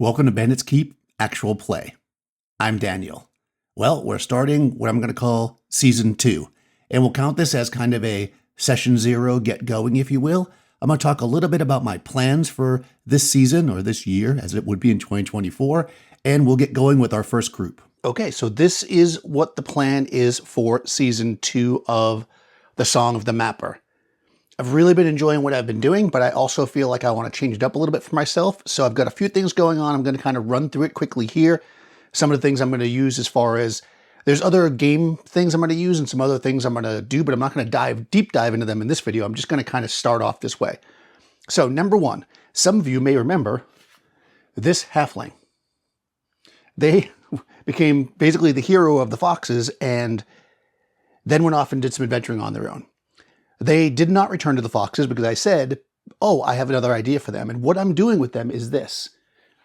Welcome to Bandit's Keep Actual Play. I'm Daniel. Well, we're starting what I'm going to call Season 2, and we'll count this as kind of a Session 0 get going, if you will. I'm going to talk a little bit about my plans for this season, or this year, as it would be in 2024, and we'll get going with our first group. Okay, so this is what the plan is for Season 2 of The Song of the Mapper. I've really been enjoying what I've been doing, but I also feel like I want to change it up a little bit for myself. So I've got a few things going on. I'm going to kind of run through it quickly here. Some of the things I'm going to use as far as there's other game things I'm going to use and some other things I'm going to do, but I'm not going to deep dive into them in this video. I'm just going to kind of start off this way. So number one, some of you may remember this halfling. They became basically the hero of the foxes and then went off and did some adventuring on their own. They did not return to the foxes because I said, oh, I have another idea for them. And what I'm doing with them is this.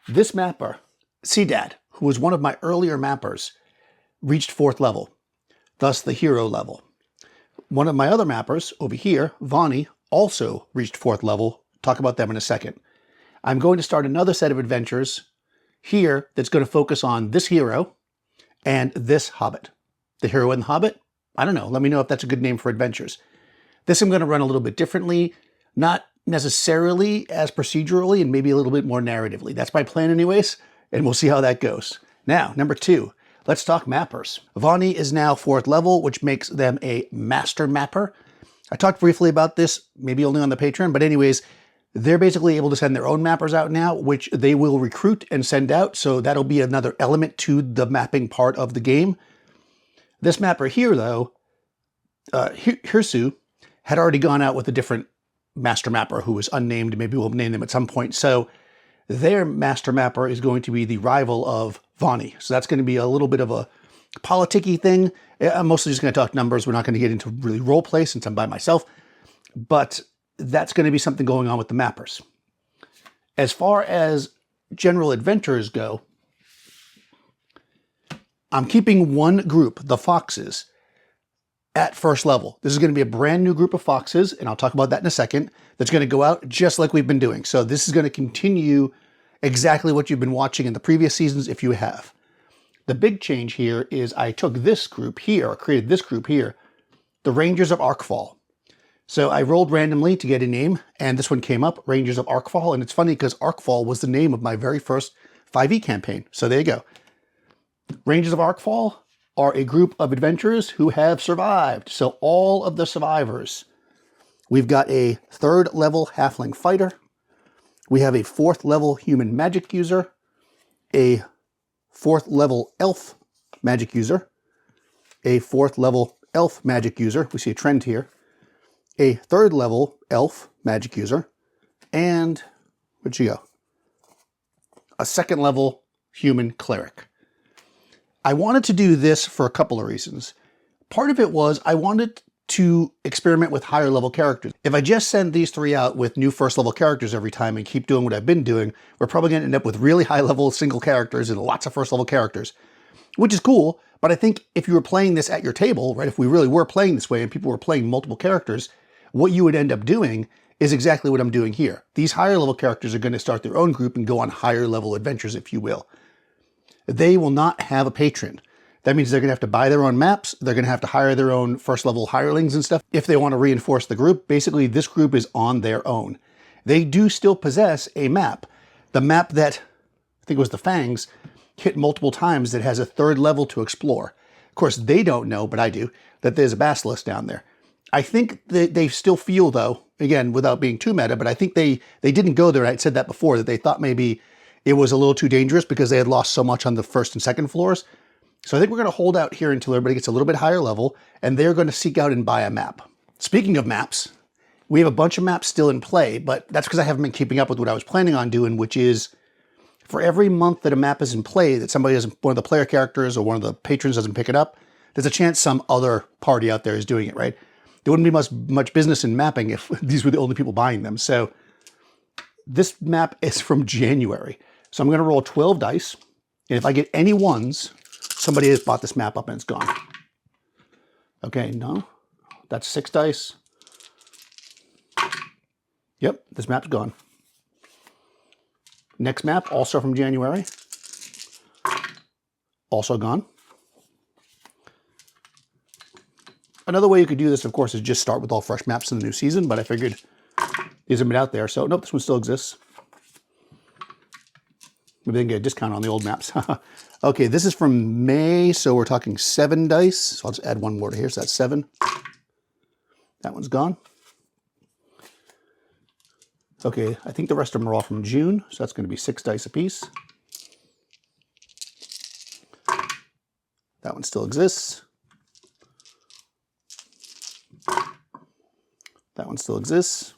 This mapper, Cdad, who was one of my earlier mappers, reached 4th level, thus the hero level. One of my other mappers over here, Vonnie, also reached 4th level. Talk about them in a second. I'm going to start another set of adventures here that's going to focus on this hero and this hobbit. The hero and the hobbit? I don't know. Let me know if that's a good name for adventures. This I'm going to run a little bit differently, not necessarily as procedurally and maybe a little bit more narratively. That's my plan anyways, and we'll see how that goes. Now, number 2, let's talk mappers. Vonnie is now 4th level, which makes them a master mapper. I talked briefly about this, maybe only on the Patreon, but anyways, they're basically able to send their own mappers out now, which they will recruit and send out, so that'll be another element to the mapping part of the game. This mapper here, though, Hirsu, had already gone out with a different master mapper who was unnamed. Maybe we'll name them at some point. So their master mapper is going to be the rival of Vonnie. So that's going to be a little bit of a politic-y thing. I'm mostly just going to talk numbers. We're not going to get into really role play since I'm by myself. But that's going to be something going on with the mappers. As far as general adventurers go, I'm keeping one group, the Foxes, at 1st level. This is going to be a brand new group of foxes, and I'll talk about that in a second, that's going to go out just like we've been doing. So this is going to continue exactly what you've been watching in the previous seasons if you have. The big change here is I took this group here, or created this group here, the Rangers of Arkfall. So I rolled randomly to get a name, and this one came up, Rangers of Arkfall, and it's funny because Arkfall was the name of my very first 5e campaign. So there you go. Rangers of Arkfall are a group of adventurers who have survived. So all of the survivors. We've got a 3rd level halfling fighter. We have a 4th level human magic user. A 4th level elf magic user. A 4th level elf magic user. We see a trend here. A 3rd level elf magic user. And, where'd you go? A 2nd level human cleric. I wanted to do this for a couple of reasons. Part of it was I wanted to experiment with higher level characters. If I just send these 3 out with new 1st level characters every time and keep doing what I've been doing, we're probably going to end up with really high level single characters and lots of 1st level characters, which is cool. But I think if you were playing this at your table, right, if we really were playing this way and people were playing multiple characters, what you would end up doing is exactly what I'm doing here. These higher level characters are going to start their own group and go on higher level adventures, if you will. They will not have a patron. That means they're going to have to buy their own maps. They're going to have to hire their own 1st level hirelings and stuff if they want to reinforce the group. Basically, this group is on their own. They do still possess a map. The map that, I think it was the Fangs, hit multiple times that has a 3rd level to explore. Of course, they don't know, but I do, that there's a basilisk down there. I think that they still feel, though, again, without being too meta, but I think they didn't go there. I said that before, that they thought maybe it was a little too dangerous because they had lost so much on the 1st and 2nd floors. So I think we're going to hold out here until everybody gets a little bit higher level, and they're going to seek out and buy a map. Speaking of maps, we have a bunch of maps still in play, but that's because I haven't been keeping up with what I was planning on doing, which is for every month that a map is in play, that somebody doesn't, one of the player characters or one of the patrons doesn't pick it up, there's a chance some other party out there is doing it, right? There wouldn't be much business in mapping if these were the only people buying them. So this map is from January. So I'm going to roll 12 dice, and if I get any ones, somebody has bought this map up and it's gone. Okay, no, that's 6 dice. Yep, this map's gone. Next map, also from January. Also gone. Another way you could do this, of course, is just start with all fresh maps in the new season, but I figured these have been out there, so nope, this one still exists. Maybe they can get a discount on the old maps. Okay, this is from May, so we're talking 7 dice. So I'll just add one more to here, so that's 7. That one's gone. Okay, I think the rest of them are all from June, so that's going to be 6 dice apiece. That one still exists. That one still exists.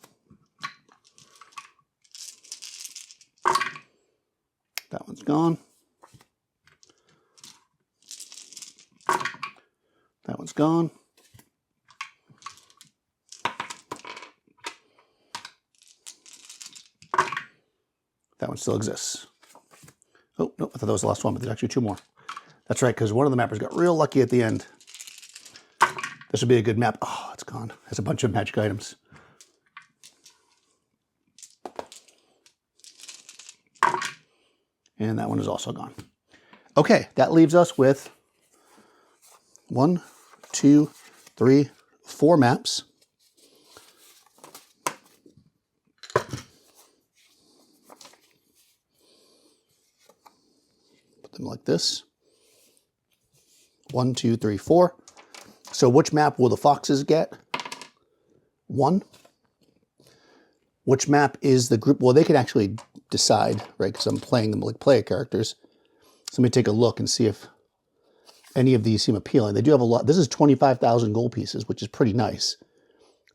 That one's gone. That one's gone. That one still exists. Oh, no, I thought that was the last one, but there's actually 2 more. That's right, because one of the mappers got real lucky at the end. This would be a good map. Oh, it's gone. Has a bunch of magic items. And that one is also gone. Okay, that leaves us with 1, 2, 3, 4 maps. Put them like this. 1, 2, 3, 4. So which map will the foxes get? 1. Which map is the group? Well, they can actually decide, right? Because I'm playing them like player characters. So let me take a look and see if any of these seem appealing. They do have a lot. This is 25,000 gold pieces, which is pretty nice.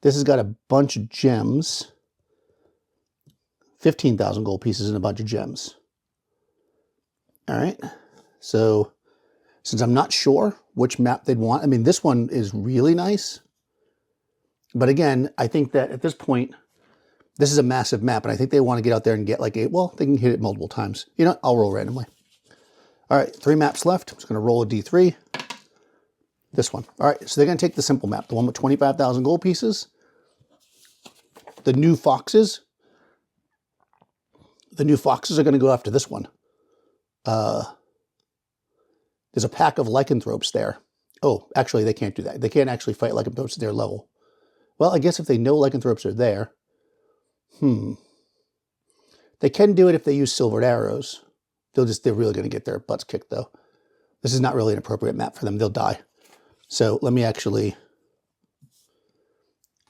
This has got a bunch of gems. 15,000 gold pieces and a bunch of gems. All right. So since I'm not sure which map they'd want, I mean, this one is really nice. But again, I think that at this point, this is a massive map, and I think they want to get out there and get like well, they can hit it multiple times. You know, I'll roll randomly. All right, 3 maps left. I'm just going to roll a D3. This one. All right, so they're going to take the simple map, the one with 25,000 gold pieces. The new foxes. The new foxes are going to go after this one. There's a pack of lycanthropes there. Oh, actually, they can't do that. They can't actually fight lycanthropes at their level. Well, I guess if they know lycanthropes are there, they can do it if they use silvered arrows. They're really going to get their butts kicked, though. This is not really an appropriate map for them. They'll die. So let me actually,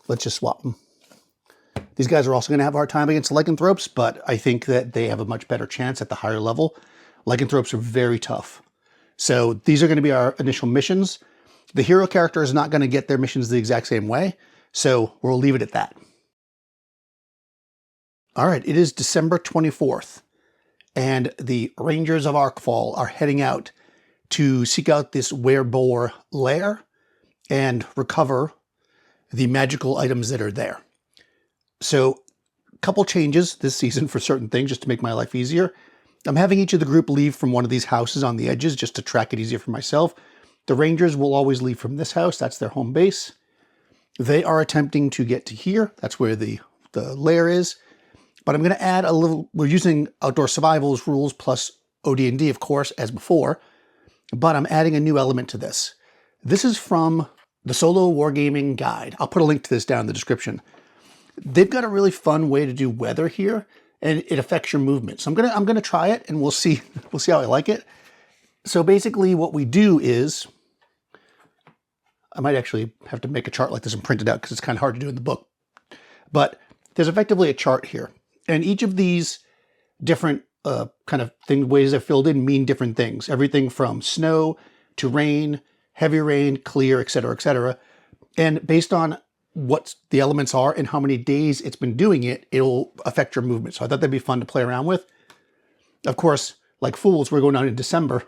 let's just swap them. These guys are also going to have a hard time against lycanthropes, but I think that they have a much better chance at the higher level. Lycanthropes are very tough. So these are going to be our initial missions. The hero character is not going to get their missions the exact same way, so we'll leave it at that. All right, it is December 24th, and the Rangers of Arkfall are heading out to seek out this wereboar lair and recover the magical items that are there. So, a couple changes this season for certain things just to make my life easier. I'm having each of the group leave from one of these houses on the edges just to track it easier for myself. The Rangers will always leave from this house. That's their home base. They are attempting to get to here. That's where the lair is. But I'm going to add a little, we're using Outdoor Survival's rules plus OD&D, of course, as before. But I'm adding a new element to this. This is from the Solo Wargaming Guide. I'll put a link to this down in the description. They've got a really fun way to do weather here, and it affects your movement. So I'm gonna try it, and we'll see how I like it. So basically what we do is, I might actually have to make a chart like this and print it out because it's kind of hard to do in the book. But there's effectively a chart here. And each of these different kind of ways they're filled in mean different things. Everything from snow to rain, heavy rain, clear, etc., etc. And based on what the elements are and how many days it's been doing it, it'll affect your movement. So I thought that'd be fun to play around with. Of course, like fools, we're going out in December.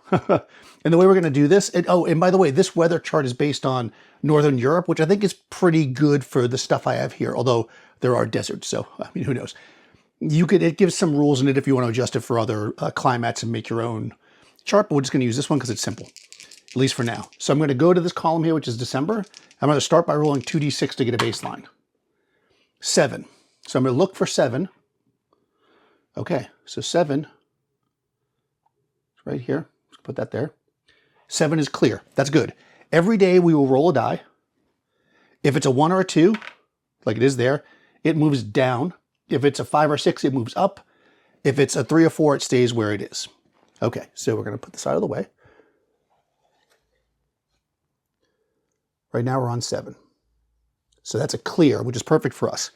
And the way we're going to do this, and by the way, this weather chart is based on Northern Europe, which I think is pretty good for the stuff I have here, although there are deserts, so I mean, who knows. It gives some rules in it if you want to adjust it for other climates and make your own chart, but we're just going to use this one because it's simple, at least for now. So I'm going to go to this column here, which is December. I'm going to start by rolling 2d6 to get a baseline. 7. So I'm going to look for 7. Okay, so 7 is right here. Let's put that there. 7 is clear. That's good. Every day we will roll a die. If it's a 1 or a 2, like it is there, it moves down. If it's a 5 or 6, it moves up. If it's a 3 or 4, it stays where it is. Okay, so we're going to put this out of the way. Right now we're on 7. So that's a clear, which is perfect for us.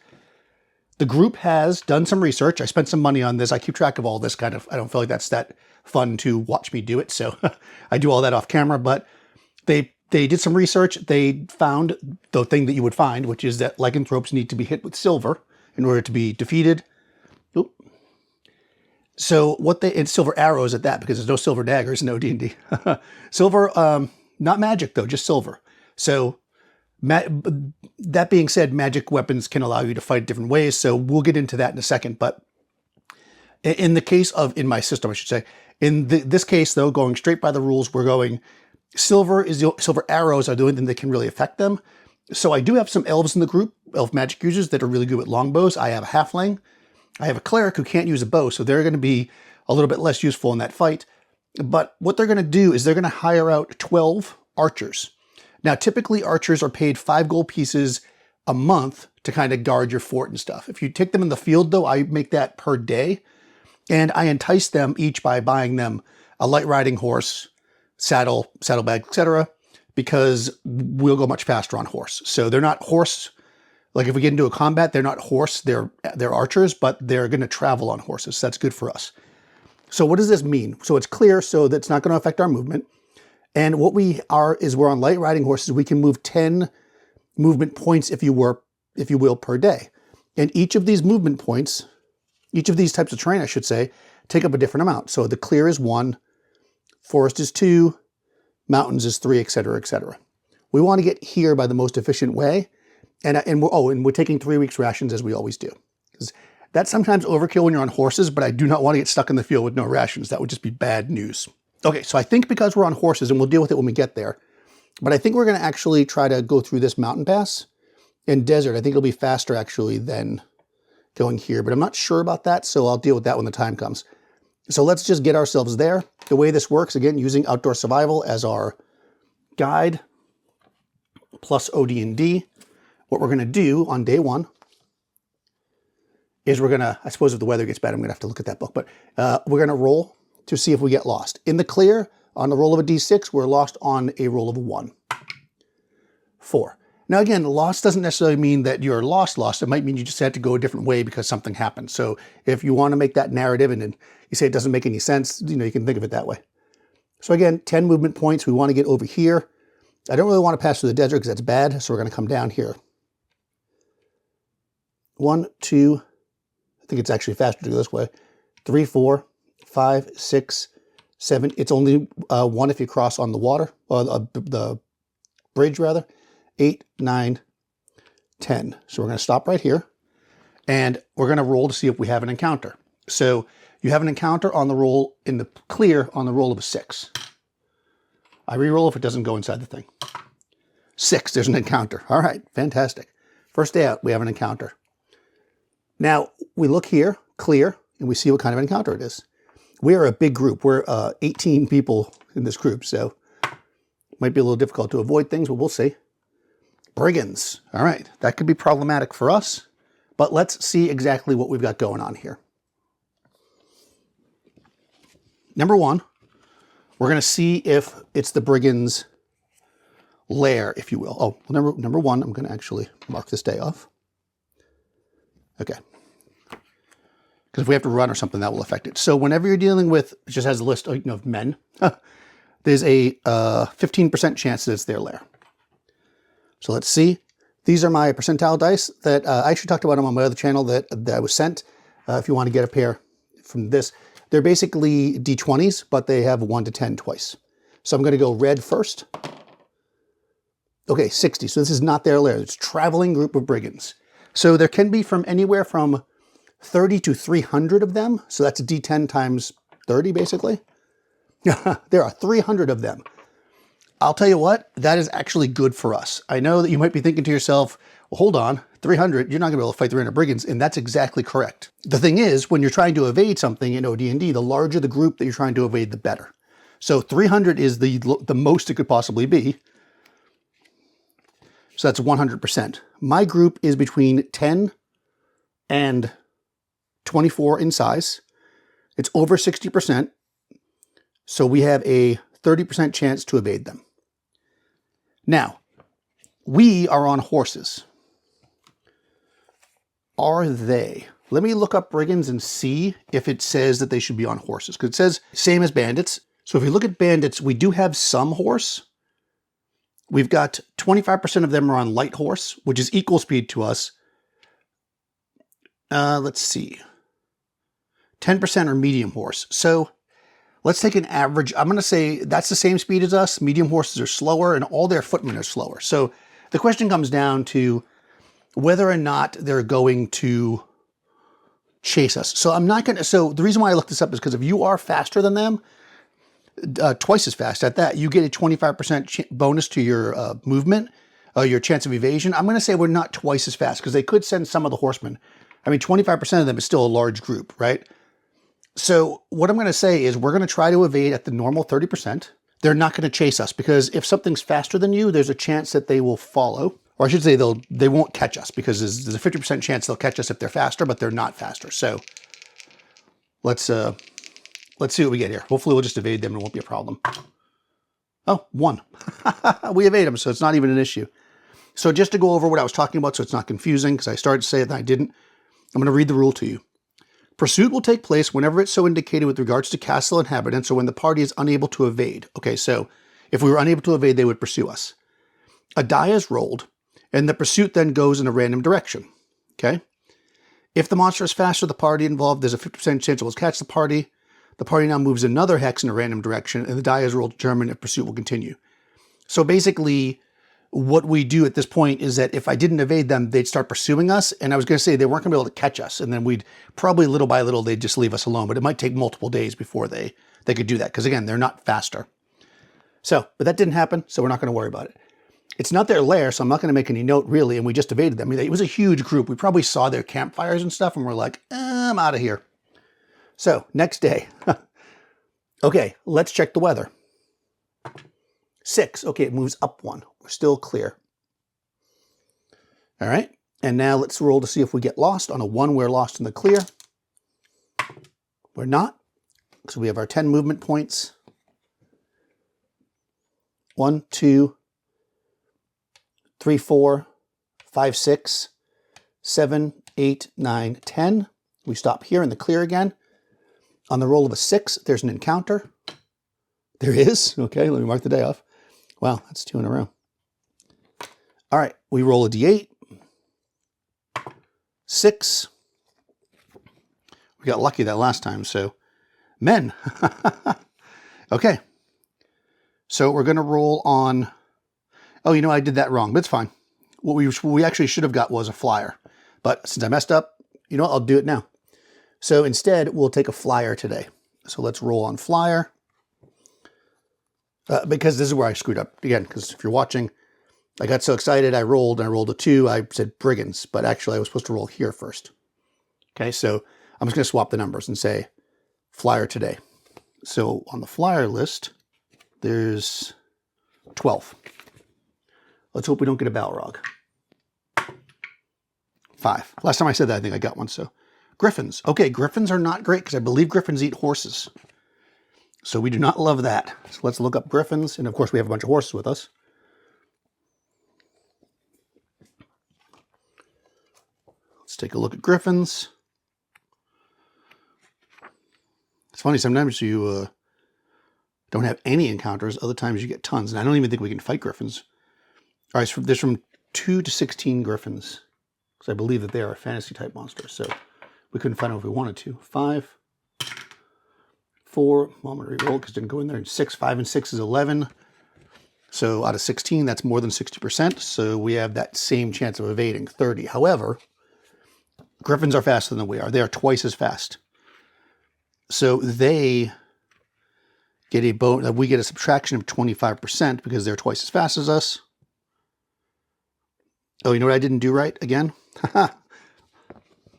The group has done some research. I spent some money on this. I keep track of all this kind of. I don't feel like that's that fun to watch me do it. So I do all that off camera. But they did some research. They found the thing that you would find, which is that lycanthropes need to be hit with silver in order to be defeated. Oop. So it's silver arrows at that, because there's no silver daggers in OD&D. Silver, not magic though, just silver. So that being said, magic weapons can allow you to fight different ways. So we'll get into that in a second. But in the case of, in my system, I should say, in this case though, going straight by the rules, we're going silver arrows are the only thing that can really affect them. So I do have some elves in the group, elf magic users that are really good with longbows. I have a halfling. I have a cleric who can't use a bow, so they're going to be a little bit less useful in that fight. But what they're going to do is they're going to hire out 12 archers. Now, typically archers are paid 5 gold pieces a month to kind of guard your fort and stuff. If you take them in the field, though, I make that per day. And I entice them each by buying them a light riding horse, saddlebag, etc., because we'll go much faster on horse. So they're not horse. Like if we get into a combat, they're not horse, they're archers, but they're going to travel on horses. So that's good for us. So what does this mean? So it's clear, so that's not going to affect our movement. And what we are is we're on light riding horses. We can move 10 movement points, if you will, per day. And each of these movement points, each of these types of terrain, I should say, take up a different amount. So the clear is 1, forest is 2, mountains is 3, etc., etc. We want to get here by the most efficient way. And we're taking 3 weeks rations, as we always do. That's sometimes overkill when you're on horses, but I do not want to get stuck in the field with no rations. That would just be bad news. Okay, so I think because we're on horses, and we'll deal with it when we get there, but I think we're going to actually try to go through this mountain pass in desert. I think it'll be faster actually than going here, but I'm not sure about that, so I'll deal with that when the time comes. So let's just get ourselves there. The way this works, again, using outdoor survival as our guide, plus OD&D. What we're going to do on day 1 is we're going to, I suppose if the weather gets bad, I'm going to have to look at that book, but we're going to roll to see if we get lost. In the clear, on the roll of a d6, we're lost on a roll of a 1. 4. Now again, lost doesn't necessarily mean that you're lost. It might mean you just had to go a different way because something happened. So if you want to make that narrative and you say it doesn't make any sense, you can think of it that way. So again, 10 movement points. We want to get over here. I don't really want to pass through the desert because that's bad. So we're going to come down here. 1, 2, I think it's actually faster to go this way. 3, 4, 5, 6, 7. It's only 1 if you cross on the water, or the bridge rather. 8, 9, 10. So we're going to stop right here, and we're going to roll to see if we have an encounter. So you have an encounter on the roll in the clear on the roll of a 6. I re-roll if it doesn't go inside the thing. 6, there's an encounter. All right, fantastic. First day out, we have an encounter. Now, we look here, clear, and we see what kind of encounter it is. We are a big group. We're 18 people in this group, so it might be a little difficult to avoid things, but we'll see. Brigands. All right, that could be problematic for us, but let's see exactly what we've got going on here. Number 1, we're going to see if it's the brigands' lair, if you will. Oh, well, number 1, I'm going to actually mark this day off. Okay. Because if we have to run or something, that will affect it. So whenever you're dealing with, it just has a list of men, there's a 15% chance that it's their lair. So let's see. These are my percentile dice that I actually talked about them on my other channel that I was sent. If you want to get a pair from this. They're basically D20s, but they have 1 to 10 twice. So I'm going to go red first. Okay, 60. So this is not their lair. It's a traveling group of brigands. So there can be from anywhere from 30 to 300 of them. So that's a D10 times 30, basically. There are 300 of them. I'll tell you what, that is actually good for us. I know that you might be thinking to yourself, well, hold on, 300, you're not going to be able to fight 300 brigands, and that's exactly correct. The thing is, when you're trying to evade something in OD&D, the larger the group that you're trying to evade, the better. So 300 is the most it could possibly be. So that's 100%. My group is between 10 and 24 in size. It's over 60%. So we have a 30% chance to evade them. Now, we are on horses. Are they? Let me look up brigands and see if it says that they should be on horses. Because it says same as bandits. So if you look at bandits, we do have some horse. We've got 25% of them are on light horse, which is equal speed to us. Let's see. 10% are medium horse. So let's take an average. I'm going to say that's the same speed as us. Medium horses are slower and all their footmen are slower. So the question comes down to whether or not they're going to chase us. So I'm not going to, so the reason why I looked this up is because if you are faster than them, twice as fast at that, you get a 25% bonus to your movement, your chance of evasion. I'm going to say we're not twice as fast because they could send some of the horsemen. I mean, 25% of them is still a large group, right? So what I'm going to say is we're going to try to evade at the normal 30%. They're not going to chase us because if something's faster than you, there's a chance that they will follow. Or I should say they won't catch us because there's a 50% chance they'll catch us if they're faster, but they're not faster. So let's see what we get here. Hopefully we'll just evade them and it won't be a problem. Oh, 1. We evade them, so it's not even an issue. So just to go over what I was talking about so it's not confusing, because I started to say it and I didn't, I'm going to read the rule to you. Pursuit will take place whenever it's so indicated with regards to castle inhabitants or when the party is unable to evade. Okay, so if we were unable to evade, they would pursue us. A die is rolled, and the pursuit then goes in a random direction. Okay? If the monster is faster, the party involved, there's a 50% chance it will catch the party. The party now moves another hex in a random direction, and the die is rolled to determine if pursuit will continue. So basically, what we do at this point is that if I didn't evade them, they'd start pursuing us. And I was going to say they weren't going to be able to catch us. And then we'd probably little by little, they'd just leave us alone. But it might take multiple days before they could do that. Because again, they're not faster. So, but that didn't happen. So we're not going to worry about it. It's not their lair. So I'm not going to make any note really. And we just evaded them. I mean, it was a huge group. We probably saw their campfires and stuff. And we're like, I'm out of here. So next day. Okay, let's check the weather. 6. Okay, it moves up 1. We're still clear. All right. And now let's roll to see if we get lost. On a 1, we're lost in the clear. We're not. So we have our 10 movement points. 1, 2, 3, 4, 5, 6, 7, 8, 9, 10. We stop here in the clear again. On the roll of a 6, there's an encounter. There is. Okay, let me mark the day off. Wow, that's 2 in a row. All right, we roll a d8. 6. We got lucky that last time, so men. Okay. So we're going to roll on... Oh, you know, I did that wrong, but it's fine. What we actually should have got was a flyer. But since I messed up, you know what? I'll do it now. So instead, we'll take a flyer today. So let's roll on flyer. Because this is where I screwed up again, because if you're watching, I got so excited, I rolled a 2, I said brigands, but actually I was supposed to roll here first. Okay, so I'm just going to swap the numbers and say flyer today. So on the flyer list, there's 12. Let's hope we don't get a Balrog. 5. Last time I said that, I think I got one, so. Griffins. Okay, griffins are not great because I believe griffins eat horses. So we do not love that. So let's look up griffins. And of course, we have a bunch of horses with us. Let's take a look at griffins. It's funny, sometimes you don't have any encounters. Other times you get tons. And I don't even think we can fight griffins. All right, so there's from 2 to 16 griffins. Because I believe that they are a fantasy type monster. So we couldn't find them if we wanted to. 5. 4, well, I'm going to re-roll because it didn't go in there. And 6, 5, and 6 is 11. So out of 16, that's more than 60%. So we have that same chance of evading, 30. However, griffins are faster than we are. They are twice as fast. So they get a bonus. We get a subtraction of 25% because they're twice as fast as us. Oh, you know what I didn't do right again?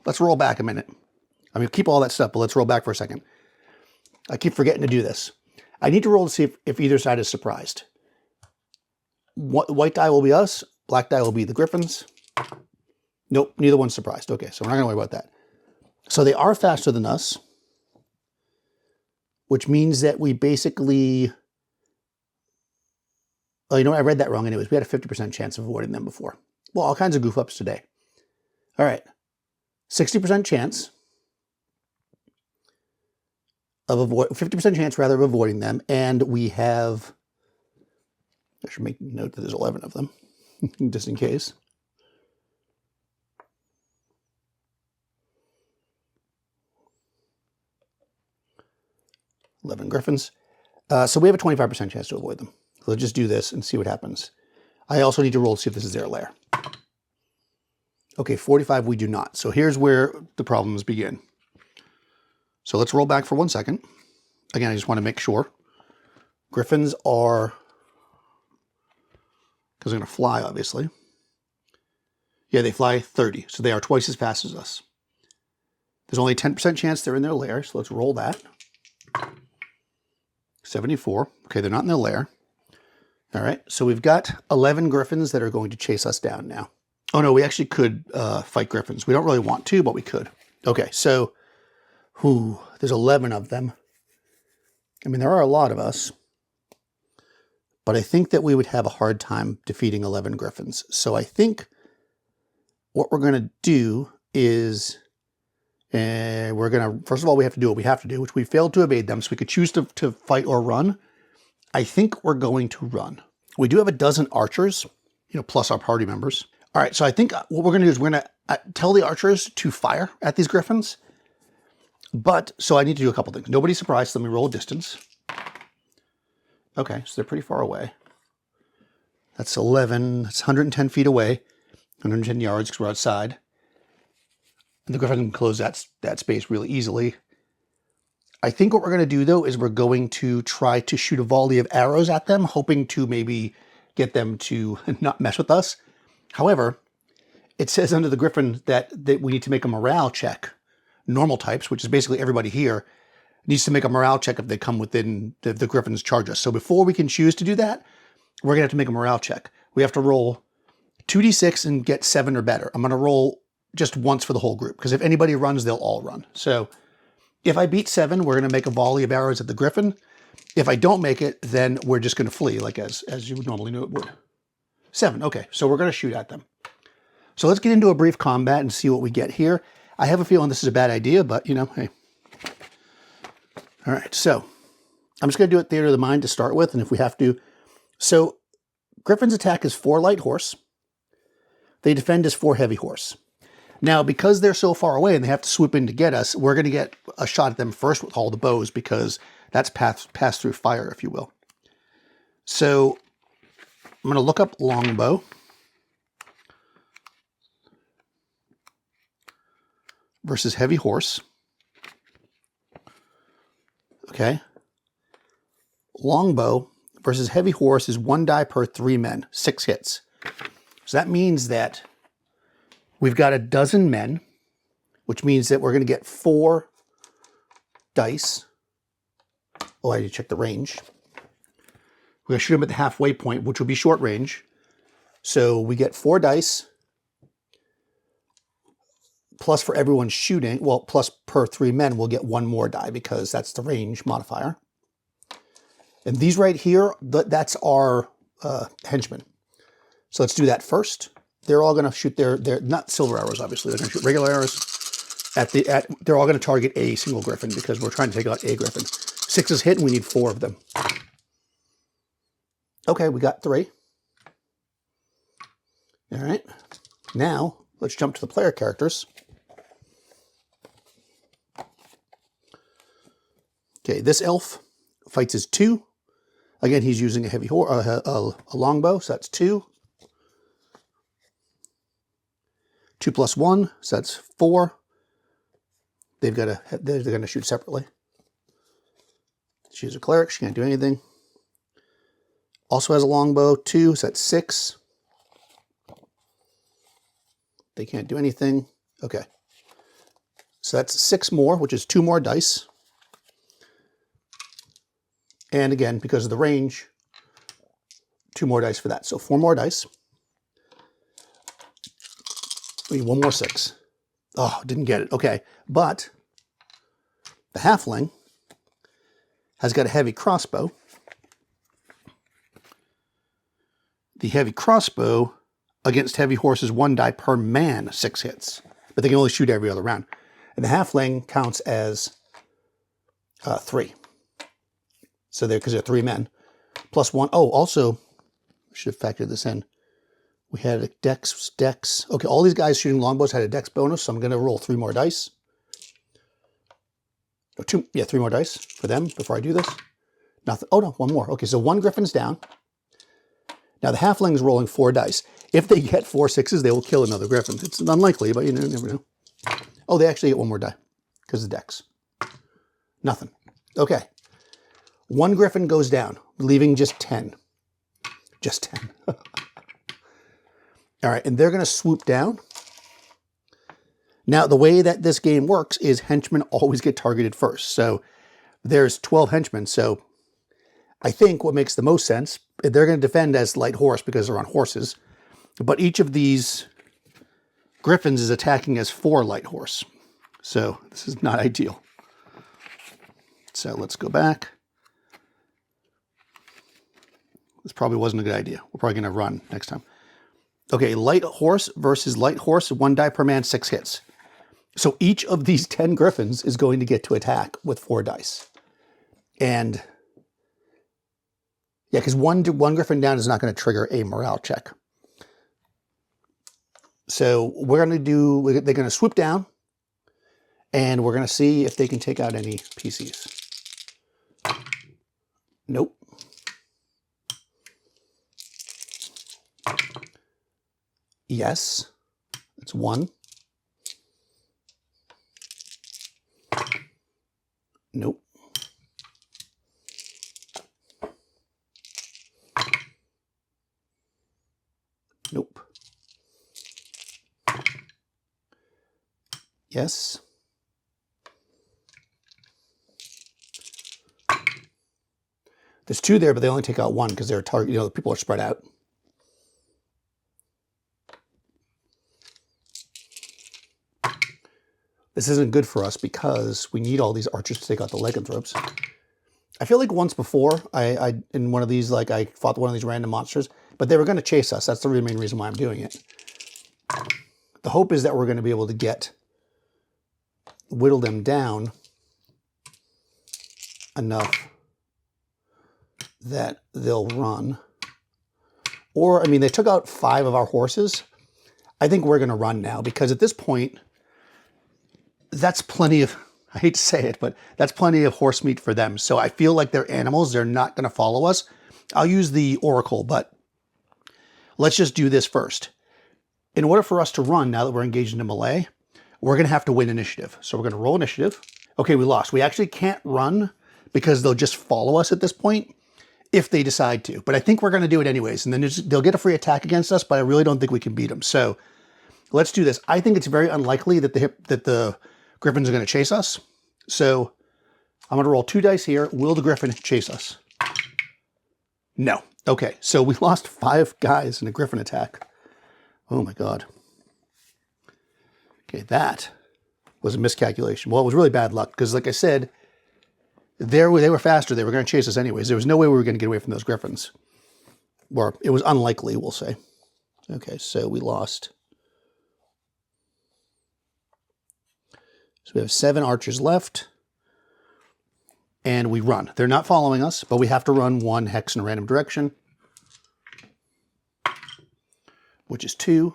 Let's roll back a minute. I mean, keep all that stuff, but let's roll back for a second. I keep forgetting to do this. I need to roll to see if either side is surprised. White die will be us. Black die will be the Griffins. Nope, neither one's surprised. Okay, so we're not going to worry about that. So they are faster than us, which means that we basically... Oh, you know what? I read that wrong anyways. We had a 50% chance of avoiding them before. Well, all kinds of goof ups today. All right. 60% chance of 50% chance rather of avoiding them. And we have, I should make note that there's 11 of them, just in case. $11 Griffins. So we have a 25% chance to avoid them. So let's just do this and see what happens. I also need to roll to see if this is their lair. Okay, 45 we do not. So here's where the problems begin. So let's roll back for 1 second. Again, I just want to make sure. Griffins are, because they're going to fly, obviously. Yeah, they fly 30, so they are twice as fast as us. There's only a 10% chance they're in their lair, so let's roll that. 74. Okay, they're not in their lair. All right, so we've got 11 Griffins that are going to chase us down now. Oh no, we actually could fight Griffins. We don't really want to, but we could. Okay, so there's 11 of them. I mean, there are a lot of us, but I think that we would have a hard time defeating 11 Griffins. So I think what we're going to do is we're going to, first of all, we have to do what we have to do, which we failed to evade them, so we could choose to fight or run. I think we're going to run. We do have a dozen archers, plus our party members. All right, so I think what we're going to do is we're going to tell the archers to fire at these Griffins. But, so I need to do a couple things. Nobody's surprised, so let me roll a distance. Okay, so they're pretty far away. That's 11, that's 110 feet away, 110 yards because we're outside. And the Griffin can close that space really easily. I think what we're going to do, though, is we're going to try to shoot a volley of arrows at them, hoping to maybe get them to not mess with us. However, it says under the Griffin that we need to make a morale check. Normal types, which is basically everybody here, needs to make a morale check if they come within the Griffins charge us. So before we can choose to do that, we're going to have to make a morale check. We have to roll 2d6 and get 7 or better. I'm going to roll just once for the whole group, because if anybody runs, they'll all run. So if I beat 7, we're going to make a volley of arrows at the Griffin. If I don't make it, then we're just going to flee, like as you would normally know it would. 7, okay, so we're going to shoot at them. So let's get into a brief combat and see what we get here. I have a feeling this is a bad idea, but, hey. All right, so I'm just going to do it theater of the mind to start with, and if we have to. So Griffin's attack is 4 light horse. They defend as 4 heavy horse. Now, because they're so far away and they have to swoop in to get us, we're going to get a shot at them first with all the bows, because that's pass through fire, if you will. So I'm going to look up longbow. Versus heavy horse. Okay. Longbow versus heavy horse is 1 die per 3 men, 6 hits. So that means that we've got a dozen men, which means that we're going to get 4 dice. Oh, I need to check the range. We're going to shoot them at the halfway point, which will be short range. So we get 4 dice. Plus for everyone shooting, well, plus per 3 men, we'll get 1 more die because that's the range modifier. And these right here, that's our henchmen. So let's do that first. They're all going to shoot their not silver arrows, obviously. They're going to shoot regular arrows. They're all going to target a single Griffin because we're trying to take out a Griffin. 6 is hit and we need 4 of them. Okay, we got 3. All right. Now, let's jump to the player characters. Okay, this elf fights as 2. Again, he's using a heavy a longbow, so that's 2. 2 plus 1, so that's 4. They're going to shoot separately. She's a cleric, she can't do anything. Also has a longbow, 2, so that's 6. They can't do anything. Okay. So that's 6 more, which is 2 more dice. And again, because of the range, 2 more dice for that. So 4 more dice. We need 1 more 6. Oh, didn't get it. Okay. But the halfling has got a heavy crossbow. The heavy crossbow against heavy horses, 1 die per man, 6 hits. But they can only shoot every other round. And the halfling counts as 3. So because they're 3 men. Plus 1. Oh, also, I should have factored this in. We had a dex. Okay, all these guys shooting longbows had a dex bonus, so I'm going to roll 3 more dice. No, 2, yeah, 3 more dice for them before I do this. Nothing. Oh, no, 1 more. Okay, so 1 griffin's down. Now the halfling's rolling 4 dice. If they get 4 6s, they will kill another griffin. It's unlikely, but you never know. Oh, they actually get 1 more die because of dex. Nothing. Okay. 1 griffin goes down, leaving just 10. Just 10. All right, and they're going to swoop down. Now, the way that this game works is henchmen always get targeted first. So there's 12 henchmen. So I think what makes the most sense, they're going to defend as light horse because they're on horses. But each of these griffins is attacking as 4 light horse. So this is not ideal. So let's go back. This probably wasn't a good idea. We're probably going to run next time. Okay, light horse versus light horse, 1 die per man, 6 hits. So each of these 10 griffins is going to get to attack with 4 dice. And yeah, because one griffin down is not going to trigger a morale check. So we're going to do, they're going to swoop down, and we're going to see if they can take out any PCs. Nope. Yes, it's 1. Nope. Nope. Yes. There's 2 there, but they only take out 1 because they're target. The people are spread out. This isn't good for us because we need all these archers to take out the lycanthropes. I feel like once before, I in one of these, like I fought one of these random monsters, but they were going to chase us. That's the main reason why I'm doing it. The hope is that we're going to be able to whittle them down enough that they'll run. Or, I mean, they took out 5 of our horses. I think we're going to run now because at this point, that's plenty of, I hate to say it, but that's plenty of horse meat for them. So I feel like they're animals. They're not going to follow us. I'll use the oracle, but let's just do this first. In order for us to run, now that we're engaged in a melee, we're going to have to win initiative. So we're going to roll initiative. Okay, we lost. We actually can't run because they'll just follow us at this point if they decide to. But I think we're going to do it anyways. And then they'll get a free attack against us, but I really don't think we can beat them. So let's do this. I think it's very unlikely that the griffins are going to chase us. So I'm going to roll 2 dice here. Will the griffin chase us? No. Okay, so we lost 5 guys in a griffin attack. Oh my God. Okay, that was a miscalculation. Well, it was really bad luck because, like I said, they were faster. They were going to chase us anyways. There was no way we were going to get away from those griffins. Or it was unlikely, we'll say. Okay, so we lost. So we have 7 archers left. And we run. They're not following us, but we have to run 1 hex in a random direction, which is 2,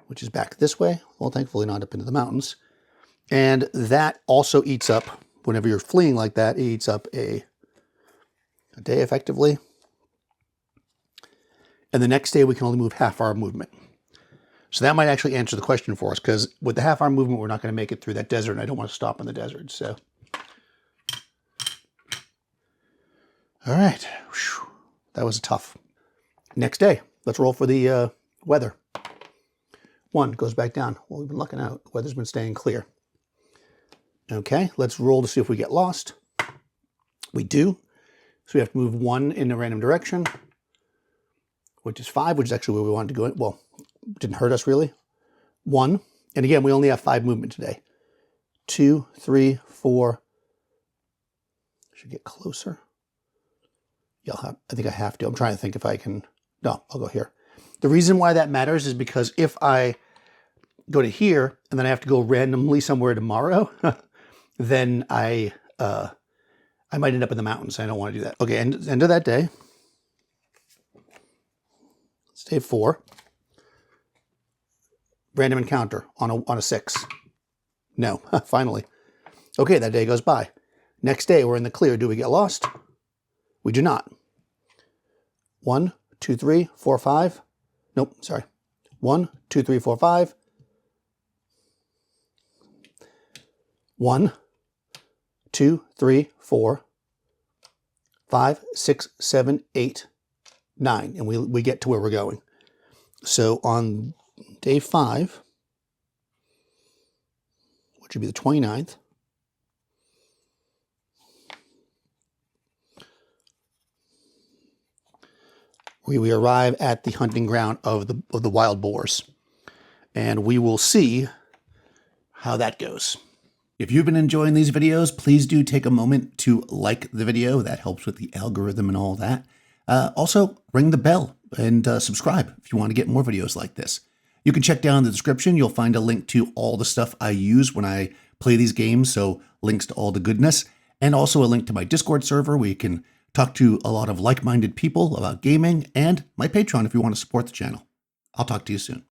which is back this way. Well, thankfully not up into the mountains. And that also eats up, whenever you're fleeing like that, it eats up a day effectively. And the next day we can only move half our movement. So that might actually answer the question for us, because with the half our movement, we're not going to make it through that desert, and I don't want to stop in the desert, so. All right. Whew. That was tough. Next day. Let's roll for the weather. 1 goes back down. Well, we've been lucking out. The weather's been staying clear. Okay, let's roll to see if we get lost. We do. So we have to move 1 in a random direction, which is 5, which is actually where we wanted to go. Well, didn't hurt us really. 1. And again, we only have 5 movement today. 2, 3, 4. Should get closer. Yeah, I think I have to. I'm trying to think if I can. No, I'll go here. The reason why that matters is because if I go to here and then I have to go randomly somewhere tomorrow, then I might end up in the mountains. I don't want to do that. Okay, end of that day. It's day 4. Random encounter on a 6. No, finally. Okay, that day goes by. Next day, we're in the clear. Do we get lost? We do not. 1, 2, 3, 4, 5. Nope, sorry. 1, 2, 3, 4, 5. 1, 2, 3, 4, 5, 6, 7, 8, 9. And we get to where we're going. So on day 5, which would be the 29th, we arrive at the hunting ground of the wild boars, and we will see how that goes. If you've been enjoying these videos, please do take a moment to like the video. That helps with the algorithm and all that. Also, ring the bell and subscribe if you want to get more videos like this. You can check down in the description. You'll find a link to all the stuff I use when I play these games, so links to all the goodness, and also a link to my Discord server where you can talk to a lot of like-minded people about gaming, and my Patreon if you want to support the channel. I'll talk to you soon.